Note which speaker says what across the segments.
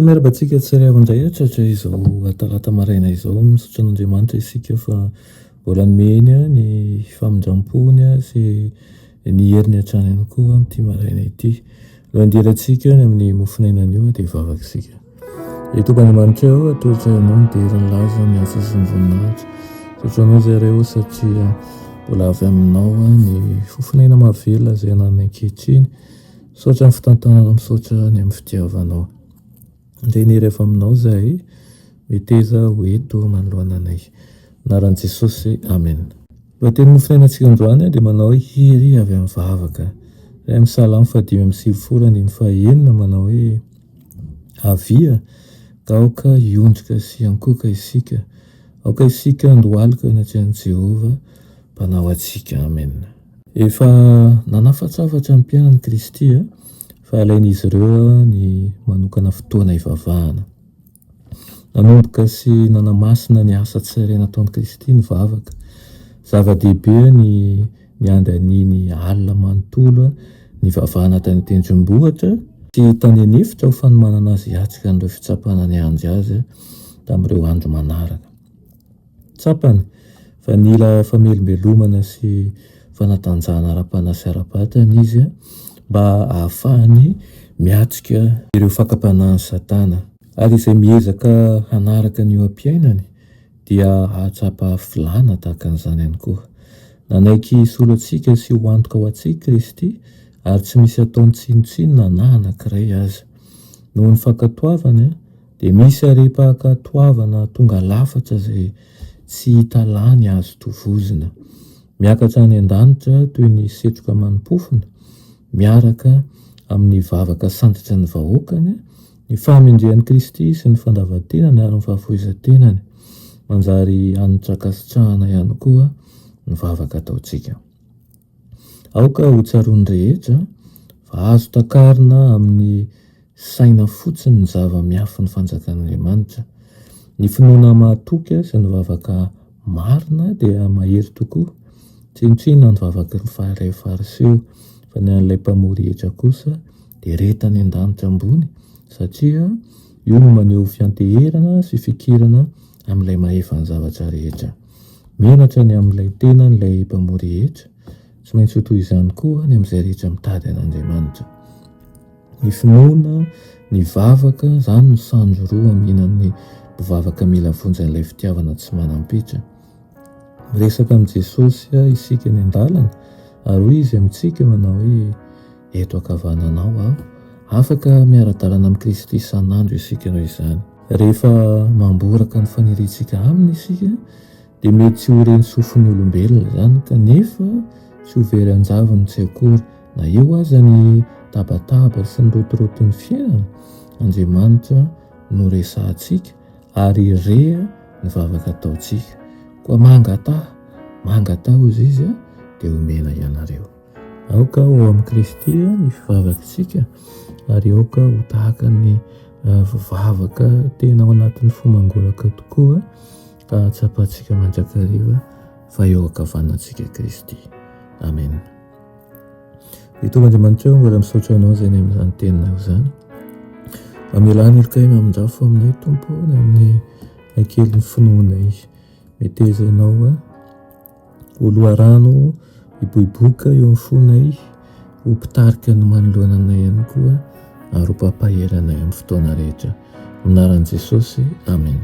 Speaker 1: Miarabantsika tsary avindray tratra izao talata maraina izao misaotra an'Andriamanitra isika fa mbola nomeny ny famonjam-pony sy ny heriny hatrany ihany koa amin'ity maraina ity. Lohandirantsika ny amin'ny mofinainana io dia vavaka isika. Tomban'Andriamanitra ao atolotra ianao ny deriny laza ny asa sy ny voninahitra. Saotra anao zareo satria mbola avy aminao ny fofinaina mahavelona izay ananany ankehitriny. Saotra ny fitantanana, misaotra ny amin'ny fitiavanao. Ndray ny rehefa aminao zahay meteza ho eto manoloana anay. Anaran'i Jesosy, amen. Lohateny mofinainantsika androany dia manao hoe hery avy amin'ny vavaka. Ray amin'ny Salamo 5:9 manao hoe avia ka aoka hiondrika sy hankoka isika, aoka isika andohalika natrehan'i Jehova mpanao antsika, amen. Efa nanafatsafatra ny mpiainan'i Kristy fa alain'izy ireo ny manokana fotoana ivavahana. Nanomboka sy nanamasina ny asa tsirairay nataon'i Kristy ny vavaka. Zava-dehibe ny andaniny alina manontolo ny vavahana tany tendrombohitra sy tany anefitra ho fanomanana azy hiatrika an'ireo fitsapana ny andry azy tamin'ireo andro manaraka. Tsapany fa nila famelombelomana sy fanatanjahana ara-pana sy ara-batana izy mba ahafahany miatrika ireo fakapanahy Satana. Ary izay miezaka hanaraka ny eo am-piainany dia ahatsapa filana tahaka an'izany ihany koa. Nanaiky hisolo antsika sy ho antoka ho antsika Kristy ary tsy misy ataony tsinotsinona na anankiray aza. Noho ny fankatoavany dia misy arepahakatoavana tonga lafatra izay tsy hita lany azo tovozina. Miakatra any an-danitra toy ny setroka manompofona miaraka amin'ny vavaka santitra ny vahoakany, ny fahamendrehan'i Kristy sy ny fandavatenany ary ny fahafoizan-tenany. Manjary hanitra kasitrahana ihany koa ny vavaka ataontsika. Aoka ho tsaroany rehetra fa azo takarina amin'ny saina fotsiny ny zava-miafy ny fanjakan'Andriamanitra. Ny finoana mahatoky sy ny vavaka marina dia mahery tokoa. Tsinotsinona ny vavaka ny faharay fariseo fa ny an'ilay mpamory hetra kosa dia retany an-danitra ambony satria io no maneho fianteherana sy fikirana amin'ilay mahefa ny zavatra rehetra. Menatra ny amin'ilay tena n'ilay mpamory hetra, tsy maintsy ho toy izany koa ny amin'izay rehetra mitady an'Andriamanitra. Ny finoana ny vavaka izany no sanjo roa mihinan'ny mpivavaka mila vonjy an'ilay fitiavana tsy manam-pitra. Resaka amin'i Jesosy isika ny an-dalana ary hoy izy amintsika manao hoe eto ankavananao aho. Afaka miara-dalana amin'i Kristy isan'andro isika noho izany. Rehefa mamboraka ny faniriantsika aminy isika dia mety tsy ho reny sofin'ny olombelona izany kanefa tsy ho very anjavany tsy akory na eo aza ny tabataba sy ny rotoroton'ny fiainana. Andriamanitra no resahantsika ary rea ny vavaka ataontsika. Koa mangataho izy izy dia omena ianareo. Aoka ho amin'i Kristy ny fivavakatsika ary aoka ho tahaka ny vavaka tena ao anatin'ny fomangoraka tokoa ka tsapantsika mandrakariva fa eo ankavanantsika Kristy. Amen. Tomban'Andriamanitra mbola misaotra anao izay ny amin'izany teninao izany. Mamelany ilokay mamonjafo aminay Tompo ny amin'ny ankelin'ny finoanay. Meteza ianao oloharano hiboiboka eo amin'ny fonay, ho mpitarika ny manoloana anay ihany koa ary ho mpampaheranay amin'ny fotoana rehetra. Anaran'i Jesosy, amen.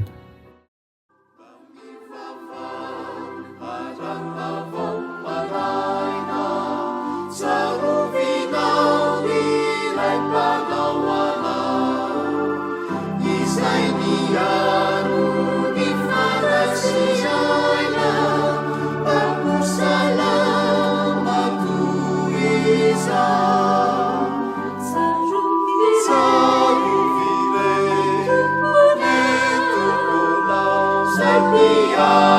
Speaker 2: Yeah.